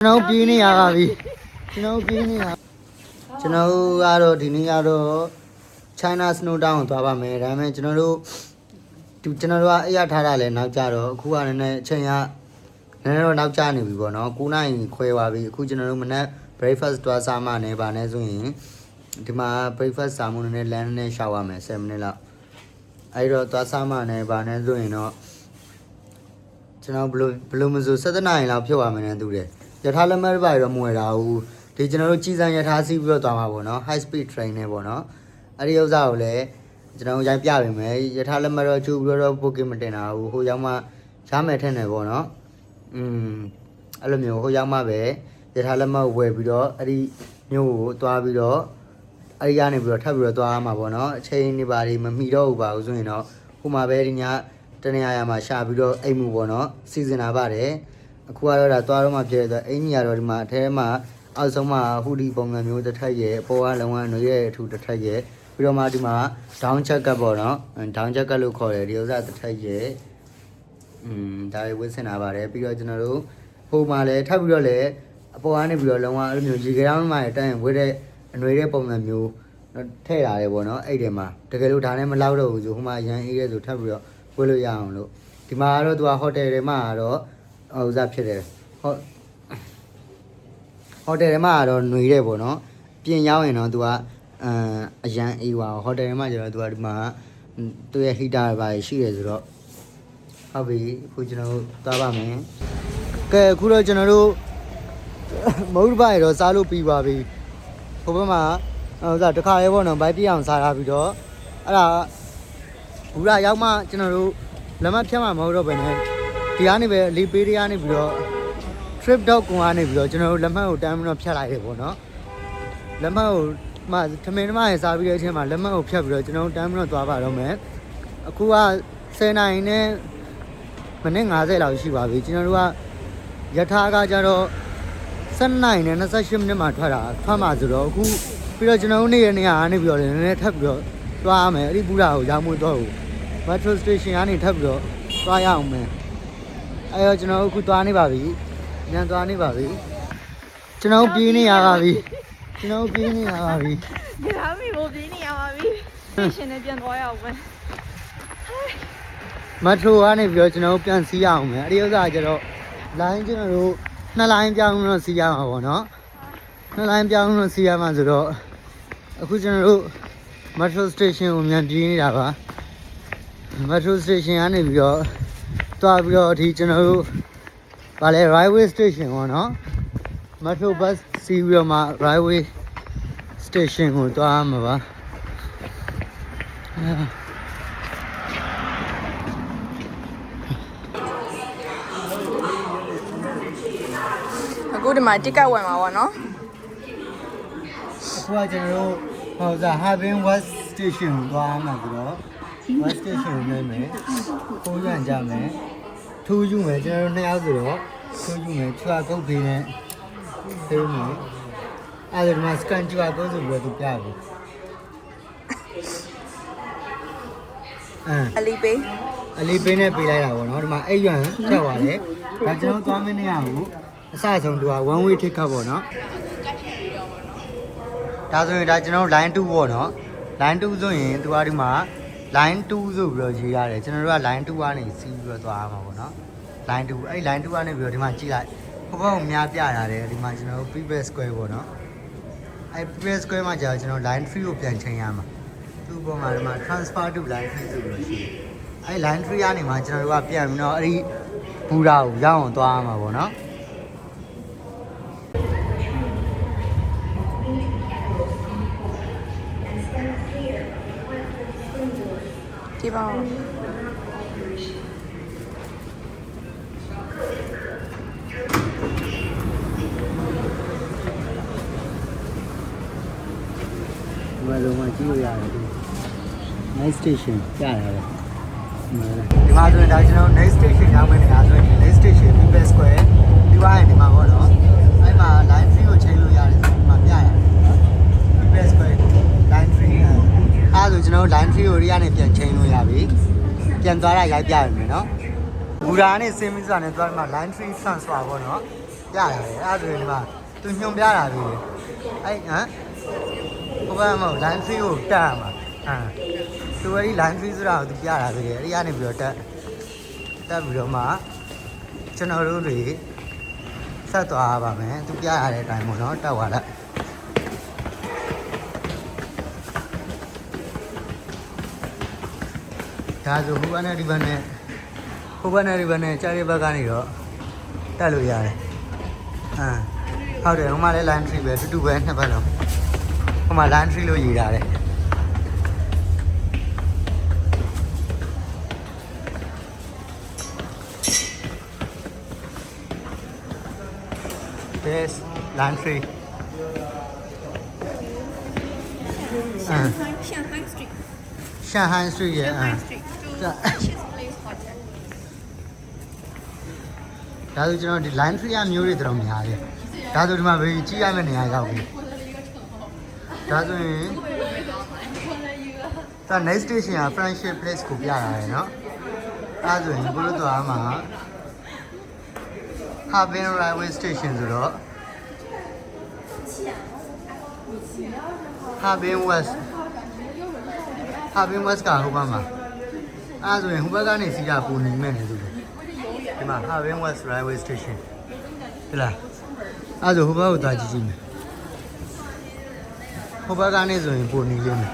ကျွန်တော်ပြင်းနေရပါပြီကျွန်တော်ပြင်းနေရကျွန်တော်ကတော့ဒီနေ့ကတော့ China Snow Town ကိုသွားပါမယ်ဒါပေမဲ့ကျွန်တော်တို့အဲ့ရထားတာလဲနောက်ကြတော့အခုကလည်းအချိန်ကနည်းနည်းတော့နောက်ကျနေပြီပေါ့နော်9နာရီခွဲပါပြီအခုကျွန်တော်တို့မနက် breakfast သွားစားမှနေပါနဲ့ဆိုရင်ဒီမှာ breakfast စားမှုနဲ့ lunch နဲ့ရှောက်ရမယ်7မိနစ်လောက်အဲ့တော့သွားစားမှနေပါနဲ့ဆိုရင်တော့ကျွန်တော်ဘလို့မဆို7နာရီလောက်ဖြုတ်ရမယ်နဲ့တူတယ်ရထားလက်မှတ်ပါတော့မဝယ်တာဘူးဒီကျွန်တော်တို့ကြီးစံရထားစီးပြီးတော့သွားမှာပေါ့နော် high speed train နဲ့ပေါ့နော်အဲ့ဒီဥစ္စာကိုလည်းကျွန်တော်ရိုက်ပြပေးမယ်ရထားလက်မှတ်တော့ကျူပြီးတော့ booking မတင်တာဘူးဟိုရောက်မှရမယ်ထင်တယ်ပေါ့နော်အဲ့လိုမျိုးဟိုရောက်မှပဲရထားလက်မှတ်ဝယ်ပြီးတော့အဲ့ဒီမျိုးကိုသွားပြီးတော့အဲ့ဒီကနေပြီးတော့ထပ်ပြီးတော့သွားရမှာပေါ့နော်အချိန်နေပါလိမမီတော့ဘူးပါဘူးဆိုရင်တော့ဟိုမှာပဲဒီညတနေရာမှာရှာပြီးတော့အိမ်မှုပေါ့နော်စီစဉ်လာပါတယ်အခုကတော့ဒါသွားတော့မှဖြစ်တဲ့အတွက်အင်ကြီးကတော့ဒီမှာအထဲမှာအောက်ဆုံးမှာဟူဒီပုံစံမျိုးတစ်ထက်ရဲ့အပေါ်ကလုံးဝຫນွေရဲ့အထူတစ်ထက်ရဲ့ပြီးတော့မှဒီမှာ down check up ပေါ့နော် down check up လို့ခေါ်တယ်ဒီဥစ္စာတစ်ထက်ရဲ့ဒါလေးဝစ်စင်လာပါတယ်ပြီးတော့ကျွန်တော်တို့ဟိုမှာလည်းထပ်ပြီးတော့လည်းအပေါ်ကနေပြီးတော့လုံးဝအဲ့လိုမျိုးရေကြောင်းမှာတန်းဝစ်တဲ့အຫນွေရဲ့ပုံစံမျိုးထည့်လာတယ်ပေါ့နော်အဲ့ဒီမှာတကယ်လို့ဒါနဲ့မလောက်တော့ဘူးဆိုဟိုမှာရန်အေးရဲဆိုထပ်ပြီးတော့ဝစ်လို့ရအောင်လို့ဒီမှာကတော့သူကဟိုတယ်ထဲမှာကတော့ဥစားဖြစ်တယ်ဟိုတယ်ထဲမှာတော့ຫນွေတဲ့ပေါ့နော်ပြင်ရောက်ရင်တော့သူကအရန်အေးပါဟိုတယ်ထဲမှာကျတော့သူကဒီမှာသူရဲ့ heater ပါရှိတယ်ဆိုတော့ဟုတ်ပြီအခုကျွန်တော်တို့သွားပါမယ်ကဲအခုတော့ကျွန်တော်တို့မုတ်ဘိုင်တော့စားလို့ပြီးပါပြီဟိုဘက်မှာဥစားတစ်ခါရဲပေါ့နော်ဘိုက်ပြအောင်စားထားပြီးတော့အဲ့ဒါဘူရာရောက်မှကျွန်တော်တို့လက်မဖြတ်မှာမဟုတ်တော့ဘယ်နဲ့ဒီကနေပဲလေးပေးတွေကနေပြီးတော့ trip dog ကွန်ကနေပြီးတော့ကျွန်တော်တို့လက်မှတ်ကိုတန်းပြီးတော့ဖြတ်လိုက်တယ်ပေါ့နော်လက်မှတ်ကိုမှထမင်းသမားရစားပြီးတဲ့အချိန်မှာလက်မှတ်ကိုဖြတ်ပြီးတော့ကျွန်တော်တို့တန်းပြီးတော့သွားပါတော့မယ်အခုက10နာရီနဲ့မိနစ်50လောက်ရှိပါပြီကျွန်တော်တို့ကယထာကကြတော့7နာရီနဲ့28မိနစ်မှာထွက်မှာဆိုတော့အခုပြီးတော့ကျွန်တော်တို့နေရာကနေပြီးတော့လည်းနည်းနည်းထပ်ပြီးတော့သွားရမယ်အဲ့ဒီပူရာကိုရောက်မှုတော့ metro station ကနေထပ်ပြီးတော့သွားရအောင်မယ်အဲ့တော့ကျွန်တော်အခုသွားနေပါပြီညံသွားနေပါပြီကျွန်တော်ပြေးနေရပါပြီကျွန်တော်ပြေးနေရပါပြီဒါမှမဟုတ်ပြေးနေရပါပြီရှင်နဲ့ပြန်သွားရအောင်မယ်မက်ထရိုကနေပြီးတော့ကျွန်တော်ပြန်စီးရအောင်မယ်အဲ့ဒီဥစ္စာကျတော့ line ကျွန်တော်တို့2 line ပြောင်းလို့စီးရမှာပေါ့နော်2 line ပြောင်းလို့စီးရမှာဆိုတော့အခုကျွန်တော်တို့ metro station ကိုမြန်ပြေးနေတာပါ metro station ကနေပြီးတော့သွားပြီးတော့ဒီကျွန်တော်တို့ဗာလဲ railway station ပေါ့နော် metro bus စီးပြီးတော့မှ railway station ကိုသွားမှာပါအခုဒီမှာ ticket ဝယ်မှာပေါ့နော်အခုကကျွန်တော်တို့ဟိုစား Harbin West Station ကိုသွားမှာဆိုတော့ West Station ကိုနေမယ်ပိုးရန်ကြမယ်ထူးယူမယ်ကျွန်တော်တို့2ယောက်ဆိုတော့ထူးယူမယ်QR code ပေးနဲ့သေးမယ်အဲ့ဒါဒီမှာ scan QR code ဆိုပြီးတော့သူပြပြီအလီပေးနဲ့ပေးလိုက်တာပေါ့နော်ဒီမှာအဲ့ရွံဖြတ်သွားတယ်ဒါကျွန်တော်သွားမင်းနေရဘူးအစဆုံးသူက one way ticket ပေါ့နော်ဒါဆိုရင်ဒါကျွန်တော်တို့ line 2ပေါ့နော် line 2ဆိုရင်သူကဒီမှာ line 2ဆိုပြီးတော့ရေးရတယ်ကျွန်တော်တို့က line 2ကနေစီးပြီးတော့သွားရမှာပေါ့နော် line 2အဲ့ line 2ကနေပြီးတော့ဒီမှာကြည့်လိုက်ဟိုဘက်ကိုများပြရတယ်ဒီမှာကျွန်တော်တို့ previous square ပေါ့နော်အဲ့ previous square မှာကြာကျွန်တော် line 3ကိုပြန်ချိန်ရမှာသူ့ပေါ်မှာဒီမှာ transfer to line 3ဆိုပြီးတော့ရှိတယ်အဲ့ line 3ကနေမှကျွန်တော်တို့ကပြန်ပြီးတော့အဲ့ဒီဘူရာကိုရောက်အောင်သွားရမှာပေါ့နော်ဒီပါဘယ်လိုမှကြည့်လို့ရတယ်ဒီ next station ပြရတယ်ဒီမှာဆိုရင်ဒါကျွန်တော် next station ရောက်မယ့်နေရာဆိုရင် next station People Square ဒီဝိုင်းဒီမှာပေါ့နော်အဲ့မှာ line 3ကိုချိန်လို့ရတယ်ဒီမှာပြရတယ် People Square line 3အဲ့ဒါဆိုကျွန်တော် line 3ကိုရီးယားနဲ့ပြန်ချိန်လို့ရပြီပြန်သွားတာရိုက်ပြရမယ်နော်ဘူရာနဲ့စင်မီစာနဲ့သွားမှာ line 3 transfer ပေါ့နော် ပြရတယ်အဲ့ဒါဆိုရင်ဒီမှာသူညွန်ပြတာပြီအဲ့ဟမ်ဟိုဘက်မှာ line 3ကိုတက်ရမှာသူအဲ့ဒီ line 3ဆိုတာကိုသူပြတာပြီအဲ့ဒီကနေပြီးတော့တက်ပြီးတော့မှကျွန်တော်တို့တွေဆက်သွားပါမယ်သူပြရတဲ့အတိုင်းပေါ့နော်တက်သွားလိုက်ဒါဆိုဟိုဘက်နဲ့ဒီဘက်နဲ့ကြားရဘက်ကနေတော့တက်လို့ရတယ်ဟုတ်တယ်ဟိုမှာလည်း line 3ပဲတူတူပဲနှစ်ဘက်လုံးဟိုမှာ line 3လို့ရေးထားတယ်Yes, line 3. Shanghai Street. Shanghai Street ရဲ့ Street to Ashes Place Hotel. ဒါဆိုကျွန်တော်ဒီ line 3ရမျိုးတွေတော်များတယ်ဒါဆိုဒီမှာဘေးကြည့်ရမယ့်နေရာရောက်ပြီဒါဆိုရင်ဒါ next station က Friendship Place ကိုပြရတယ်เนาะအဲဆိုရင်ဘယ်လိုသွားမှာHarbin Railway Station ဆိုတော့ Harbin West ကဟိုဘက်မှာအဲဆိုရင်ဟိုဘက်ကနေစီးတာပုံနေမဲ့နေသူတွေဒီမှာ Harbin West Railway Station ဟဲ့လားအဲဆိုဟိုဘက်ကိုသွားကြည့်မယ်ဟိုဘက်ကနေဆိုရင်ပုံနေလိမ့်မယ်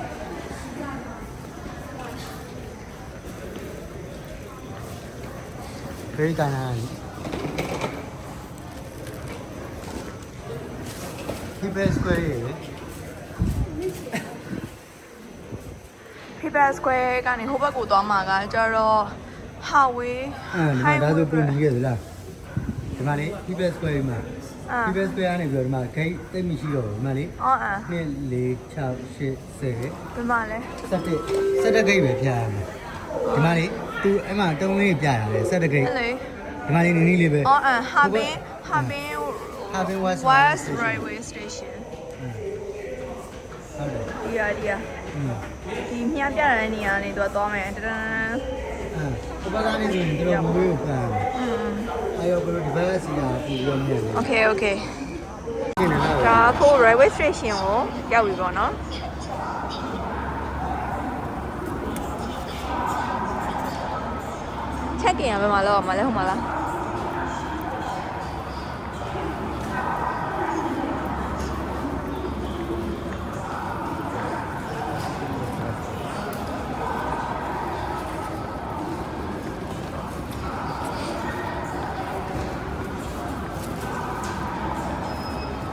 ဖေးကန်နာPeople Square ရေ People Square ကနေဟိုဘက်ကိုသွားမှာကကျတော့ Highway ဒါဆိုပုံနေခဲ့သလားဒီမှာလေ People Square မှာ People Square ကနေပြီးတော့ဒီမှာဂိတ်တိတ်မရှိတော့ဘူးဒီမှာလေ2 4 6 8 10ဘယ်မှာလဲ17ဂိတ်ပဲပြရမယ်ဒီမှာလေသူအဲ့မှာတုံးလေးပြရတယ်17ဂိတ်ဒီမှာလေနည်းလေးပဲHarbin West Railway Station ဟုတ်တယ်ဒီမြပြတဲ့နေရာနေတော့သွားမယ်တန်းဟိုဘက်ကနေဆိုရင်တို့မွေးကိုပြန်အဲ့ရောဘယ်လိုဒီဘက်စီကပြီးရောမြင်လဲ Okay ဒါကို railway station ကိုရောက်ပြီပေါ့နော်ချက်กินရမယ်မလားမလဲဟိုမှာလား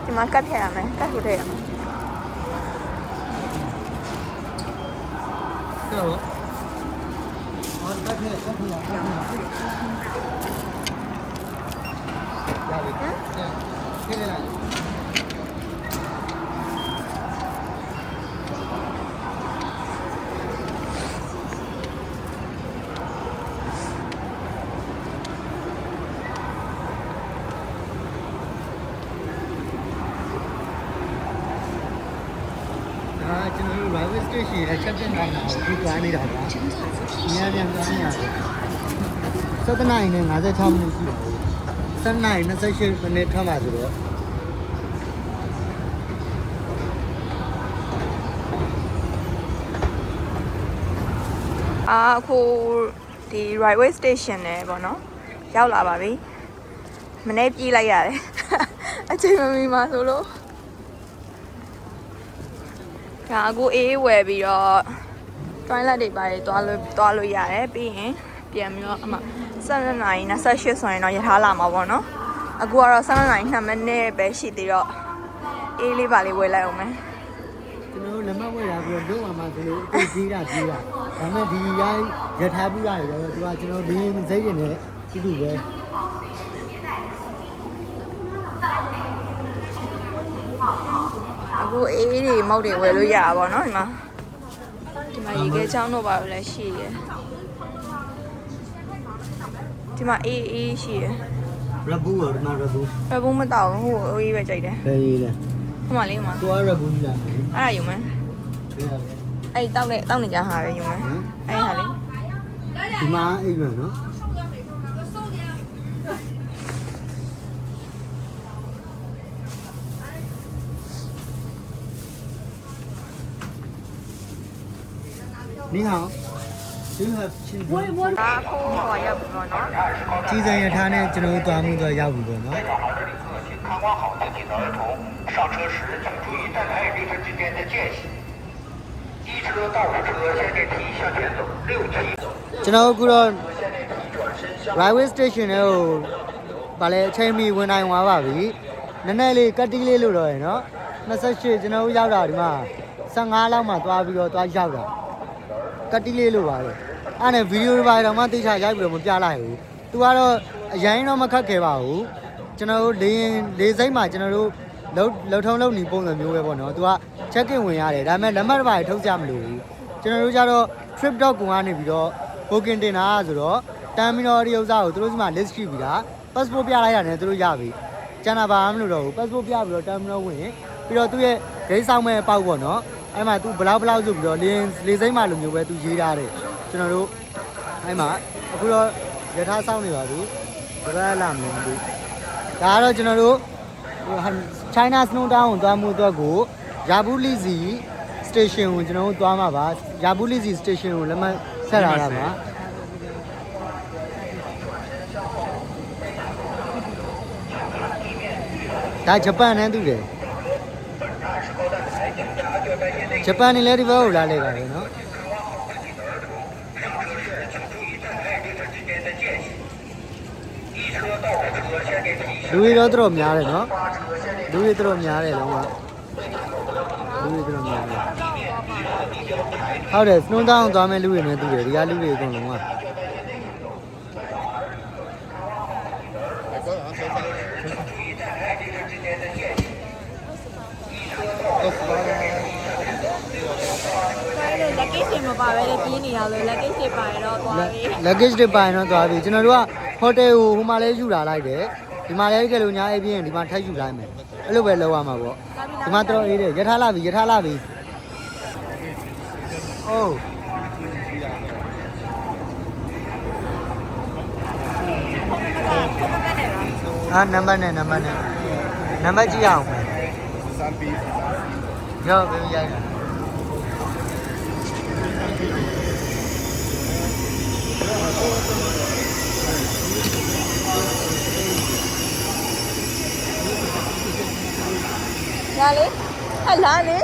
ဒီမှာကတ်ထည့်ရမယ်ကတ်ထိုးထည့်ရမယ်တော့ဟောတက်ခဲ့ရပြီဒီကျွန်တော်တို့ railway station ရဲ့ချက်တင်နိုင်တာကိုဒီသွားနေတာပါ။ညပြန်သွားနေရတယ်။7:56မိနစ်ရှိပါဘူး။7:28မိနစ်ထွက်မှာဆိုတော့အခုဒီ railway station နဲ့ပေါ့နော်ရောက်လာပါပြီ။မနေ့ပြေးလိုက်ရတယ်။အချိန်မမီမှာဆိုလို့ဒါအခုအေးဝယ်ပြီးတော့ toilet တွေပါတယ်သွားလို့ရတယ်ပြီးရင်ပြန်ပြီးတော့အမ7:28ဆိုရင်တော့ရထားလာမှာပေါ့နော်အခုကတော့7:02မိနစ်ပဲရှိသေးတော့အေးလေးပါလေးဝယ်လိုက်အောင်မယ်ကျွန်တော်လက်မဝယ်တာပြီးတော့လုံးဝမှဒီလိုအပြေးတာဒါပေမဲ့ဒီရိုင်းရထားပြရတယ်တော့သူကကျွန်တော်ဒီစိတ်ရင်နဲ့တူတူပဲအခုအေးတွေမောက်တွေဝယ်လို့ရတာပေါ့နော်ဒီမှာရေခဲချောင်းတို့ပါလို့လည်းရှိရယ်ဒီမှာအေးရှိရယ်ရဘူးရနာရဘူးရဘူးမတောက်ဟိုအေးပဲကြိုက်တယ်ဘယ်ရေးလဲဟိုမှာလေးမှာသွားရဘူးကြီးလားအဲ့ဒါယူမယ်အဲ့တောက်နေကြဟာပဲယူမယ်အဲ့ဟာလေးဒီမှာအိမ်ရနော်你好 Do you have children ဒါအခုဟိုရောက်ပြီပေါ့နော် ကြီးစံရထားနဲ့ကျွန်တော်တို့သွားမှုတော့ရောက်ပြီပေါ့နော်看管好自己的儿童，上车时请注意站台立车之间的间隙。一车到五车向电梯向前走，6梯走。 ကျွန်တော်အခုတော့ railway station ကိုဗာလဲအချိန်မီဝင်နိုင်သွားပါပြီနည်းနည်းလေးကတ်တီးလေးလို့တော့ရယ်နော်28ကျွန်တော်တို့ရောက်တာဒီမှာ15လောက်မှသွားပြီးတော့သွားရောက်တာကတ်တီးလေးလို့ပါပဲအဲ့နဲ့ဗီဒီယိုတွေပါတော့မှတိကျရိုက်ပြီးတော့မပြလိုက်ဘူးသူကတော့အရင်တော့မခက်ခဲပါဘူးကျွန်တော်တို့လေစိမ့်မှာကျွန်တော်တို့လှုပ်ထုံးလှုပ်နေပုံစံမျိုးပဲပေါ့နော်သူက check in ဝင်ရတယ်ဒါပေမဲ့လက်မှတ်တစ်ပါးထုတ်ကြမလို့ဘူးကျွန်တော်တို့ကျတော့ trip.com ကနေပြီးတော့ booking တင်တာဆိုတော့ terminal ဒီဥစ္စာကိုသူတို့စီမှာ list ရှိပြီလား passport ပြလိုက်ရတယ်သူတို့ရပြီကျန်တာဘာမှမလုပ်တော့ဘူး passport ပြပြီးတော့ terminal ဝင်ပြီးတော့သူ့ရဲ့ gate ဆောင်မဲ့ပေါက်ပေါ့နော်အဲ့မှာသူဘလောက်ဆိုပြီးတော့လေစိမ့်မှာလိုမျိုးပဲသူရေးထားတယ်ကျွန်တော်တို့အဲ့မှာအခုတော့ရထားဆောင်နေပါပြီဘယ်လာမလဲမသိဒါကတော့ကျွန်တော်တို့ China Snow Town ကိုသွားမှုအတွက်ကိုယာဘူးလီစီ station ကိုကျွန်တော်တို့သွားမှာပါယာဘူးလီစီ station ကိုလက်မှတ်ဆက်လာတာပါဒါဂျပန်နဲ့တူတယ်ဂျပန်နေလည်းဒီဘက်ကိုလာလေတာပဲเนาะလူတွေတော့တော်များတယ်เนาะလူတွေတော်များတယ်လုံးဝလူတွေတော်များတယ်ဟုတ်တယ်စနုံးတောင်းသွားမဲ့လူတွေနဲ့တူတယ်ဒီကလူတွေအကုန်လုံးကluggage တွေမပါဘဲလေပြေးနေရလို့ luggage တွေပါရင်တော့သွားပြီ luggage တွေပါရင်တော့သွားပြီကျွန်တော်တို့က hotel ကိုဟိုမှာလဲယူလာလိုက်တယ်ဒီမှာလဲကြလို့ညာအေးပြင်းဒီမှာထပ်ယူလိုက်မယ်အဲ့လိုပဲလုပ်ရမှာပေါ့ဒီမှာတော့အေးတယ်ရထားလာပြီဟုတ်ဟာနံပါတ်ကြည့်အောင်ရောဘယ်ရိုက်လာလေဟဲ့လာလေ